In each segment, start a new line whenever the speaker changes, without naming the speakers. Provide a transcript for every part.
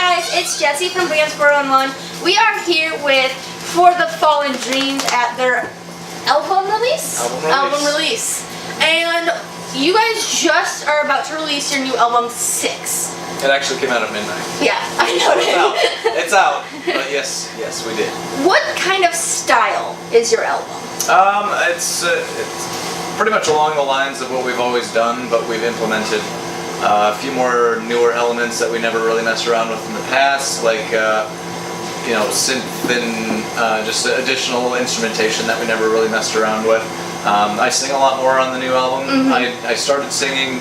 guys, it's Jessie from Brands 411. We are here with For the Fallen Dreams at their album release? Album release. And you guys just are about to release your new album, 6.
It actually came out at midnight.
Yeah, I know
it. It's out. But yes, we did.
What kind of style is your album?
It's pretty much along the lines of what we've always done, but we've implemented a few more newer elements that we never really messed around with in the past, like synth and just additional instrumentation that we never really messed around with. I sing a lot more on the new album. Mm-hmm. I started singing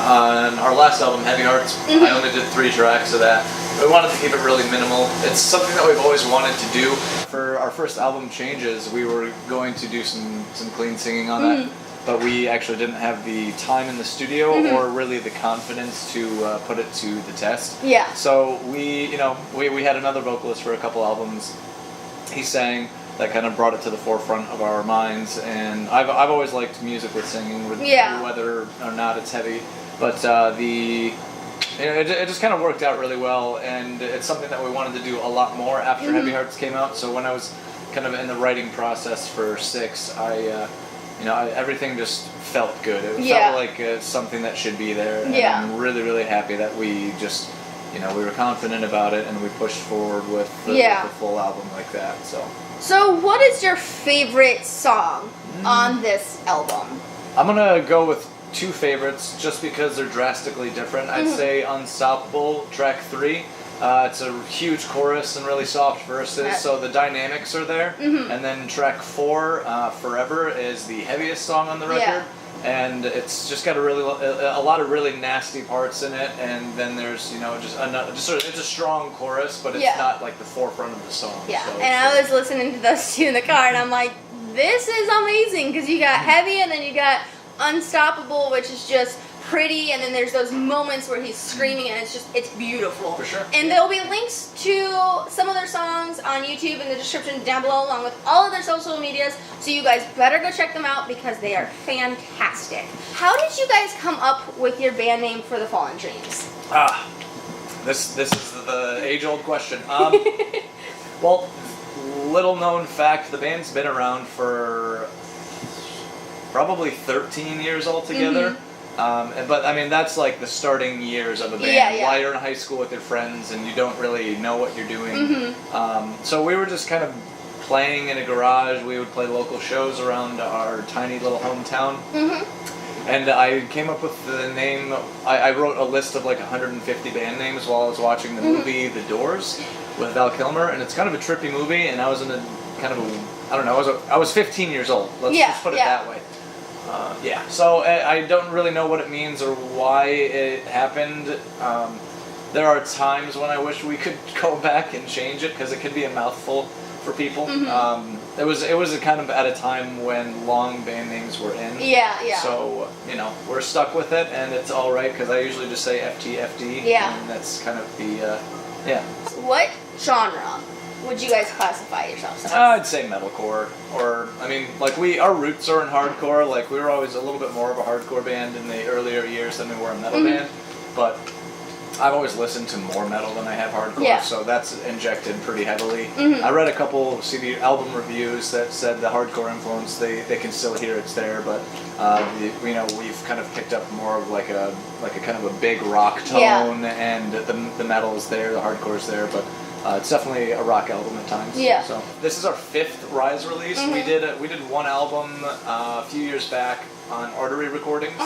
on our last album, Heavy Hearts. Mm-hmm. I only did 3 tracks of that. We wanted to keep it really minimal. It's something that we've always wanted to do. For our first album, Changes, we were going to do some clean singing on that, but we actually didn't have the time in the studio or really the confidence to put it to the test.
Yeah.
So we had another vocalist for a couple albums. He sang. That kind of brought it to the forefront of our minds, and I've always liked music with singing, whether or not it's heavy. But it just kind of worked out really well, and it's something that we wanted to do a lot more after Heavy Hearts came out. So when I was kind of in the writing process for 6, everything just felt good. It felt like something that should be there, and I'm really, really happy that we just, we were confident about it, and we pushed forward with the full album like that.
So what is your favorite song on this album?
I'm gonna go with 2 favorites just because they're drastically different. I'd say Unstoppable, track 3. It's a huge chorus and really soft verses, so the dynamics are there. And then track 4, Forever, is the heaviest song on the record. And it's just got a lot of really nasty parts in it, and then there's it's a strong chorus, but it's not like the forefront of the song.
Yeah, so and I was listening to those 2 in the car, and I'm like, this is amazing, because you got Heavy, and then you got Unstoppable, which is just pretty, and then there's those moments where he's screaming, and it's beautiful.
For sure.
And there'll be links to some of their songs on YouTube in the description down below, along with all of their social medias, so you guys better go check them out because they are fantastic. How did you guys come up with your band name For the Fallen Dreams?
This is the age-old question. Well, little known fact, the band's been around for probably 13 years altogether. But I mean, that's like the starting years of a band. While you're in high school with your friends and you don't really know what you're doing. So we were just kind of playing in a garage. We would play local shows around our tiny little hometown. And I came up with the name. I wrote a list of like 150 band names while I was watching the movie The Doors with Val Kilmer, and it's kind of a trippy movie, and I was in a kind of a, I don't know, I was 15 years old. Let's just put it that way. So I don't really know what it means or why it happened. There are times when I wish we could go back and change it because it could be a mouthful for people. It was a kind of at a time when long band names were in. So we're stuck with it, and it's all right because I usually just say FTFD. And that's kind of the
What genre would you guys classify yourselves as?
I'd say metalcore, or our roots are in hardcore. Like we were always a little bit more of a hardcore band in the earlier years than we were a metal band, but I've always listened to more metal than I have hardcore, so that's injected pretty heavily. I read a couple CD album reviews that said the hardcore influence, they can still hear it's there, but we've kind of picked up more of like a kind of a big rock tone, and the metal is there, the hardcore is there, but it's definitely a rock album at times. So this is our 5th Rise release. We did one album a few years back on Artery Recordings,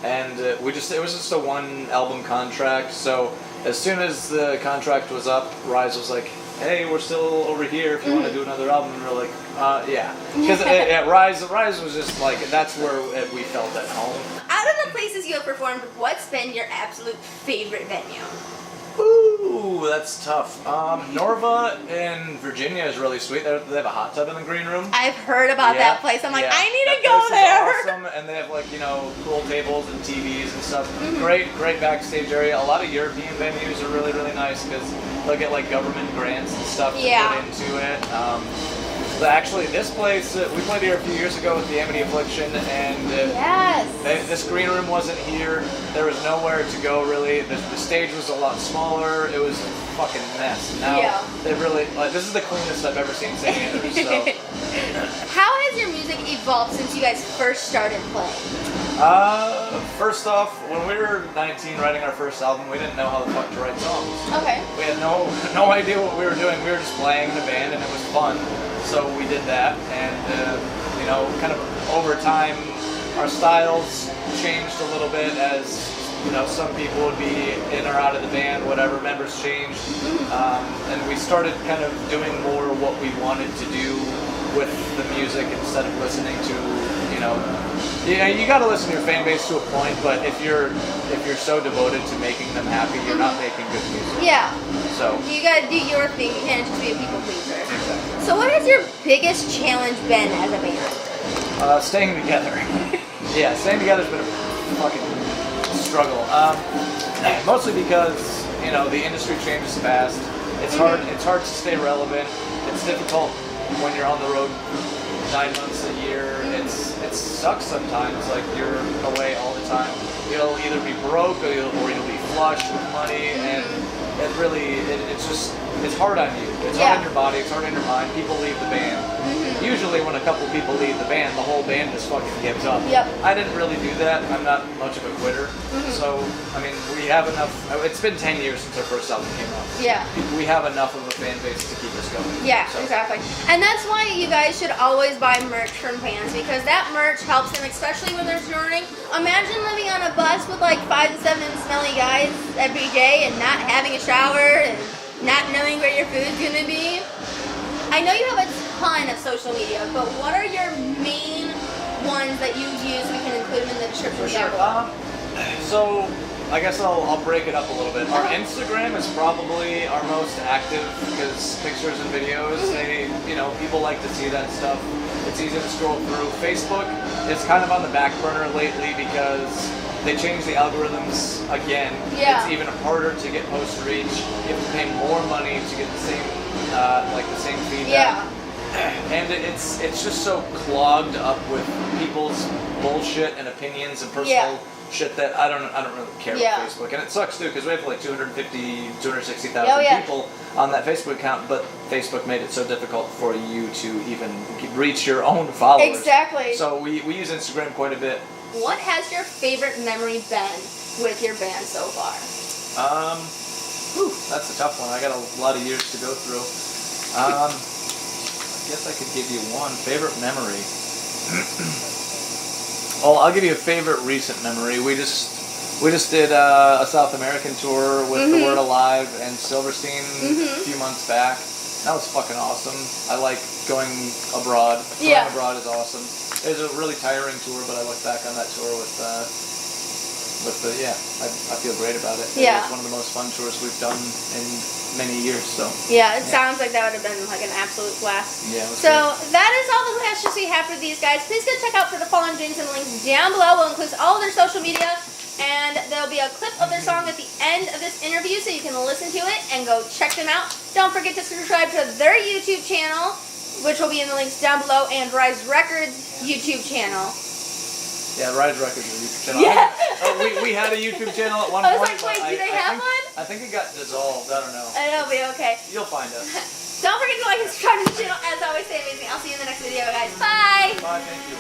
and it was just a 1 album contract. So as soon as the contract was up, Rise was like, "Hey, we're still over here if you want to do another album." And we're like, because Rise was just like, that's where we felt at home.
Out of the places you have performed, what's been your absolute favorite venue?
Ooh, that's tough. Norva in Virginia is really sweet. They have a hot tub in the green room.
I've heard about that place. I'm like, I need to go there.
Awesome, and they have pool tables and TVs and stuff. Great backstage area. A lot of European venues are really, really nice because they'll get government grants and stuff to put into it. But actually, this place, we played here a few years ago with the Amity Affliction, and this green room wasn't here. There was nowhere to go, really. The stage was a lot smaller. It was a fucking mess. Now, they really, this is the cleanest I've ever seen St. Andrews, so.
How has your music evolved since you guys first started playing?
First off, when we were 19 writing our first album, we didn't know how the fuck to write songs.
Okay.
We had no idea what we were doing. We were just playing in a band and it was fun. So we did that, and you know, kind of over time, our styles changed a little bit as, you know, some people would be in or out of the band, whatever, members changed. And we started kind of doing more what we wanted to do with the music instead of listening to, you know, you gotta listen to your fan base to a point, but if you're so devoted to making them happy, you're not making good music.
Yeah.
So
you gotta do your thing. You can't just be a people pleaser.
Exactly.
So what has your biggest challenge been as a band?
Staying together. Yeah, staying together's been a fucking struggle. Mostly because, you know, the industry changes fast. It's hard to stay relevant. It's difficult when you're on the road 9 months a year. It sucks sometimes, like you're away all the time. You'll either be broke or you'll be flush with money, and it's hard on you. It's hard on your body, it's hard on your mind. People leave the band. Usually when a couple people leave the band, the whole band just fucking gives up. I didn't really do that. I'm not much of a quitter. So, I mean, we have enough. It's been 10 years since our first album came out. We have enough of a fan base to keep us going.
Exactly. And that's why you guys should always buy merch from bands, because that merch helps them, especially when they're touring. Imagine living on a bus with like 5 to 7 smelly guys every day and not having a shower and not knowing where your food's gonna be. I know you have a ton of social media, but what are your main ones that you use? We can include them in the description down below.
So, I guess I'll break it up a little bit. Our Instagram is probably our most active because pictures and videos, people like to see that stuff. It's easy to scroll through. Facebook is kind of on the back burner lately because they changed the algorithms again. It's even harder to get post reach. You have to pay more money to get the same feedback. And it's just so clogged up with people's bullshit and opinions and personal shit that I don't really care about Facebook. And it sucks too, because we have like 260,000 people on that Facebook account, but Facebook made it so difficult for you to even reach your own followers.
Exactly.
So we use Instagram quite a bit.
What has your favorite memory been with your band so far?
That's a tough one. I got a lot of years to go through. I guess I could give you one favorite memory. Well, I'll give you a favorite recent memory. We just did a South American tour with The Word Alive and Silverstein a few months back. That was fucking awesome. I like going abroad. Going abroad is awesome. It was a really tiring tour, but I look back on that tour I feel great about it. It was one of the most fun tours we've done in many years. So
it sounds like that would have been like an absolute blast. So that is all the questions we have for these guys. Please go check out For the Fallen Dreams in the links down below. We'll include all of their social media, and there'll be a clip of their song at the end of this interview, so you can listen to it and go check them out. Don't forget to subscribe to their YouTube channel, which will be in the links down below, and Rise Records YouTube channel.
Yeah, Rise Records is a YouTube channel. We had a YouTube channel at one point.
I was like, wait, do they have one?
I think it got dissolved. I don't know.
It'll be okay.
You'll find us.
Don't forget to like and subscribe to the channel. As always, stay amazing. I'll see you in the next video, guys. Bye!
Bye, thank you.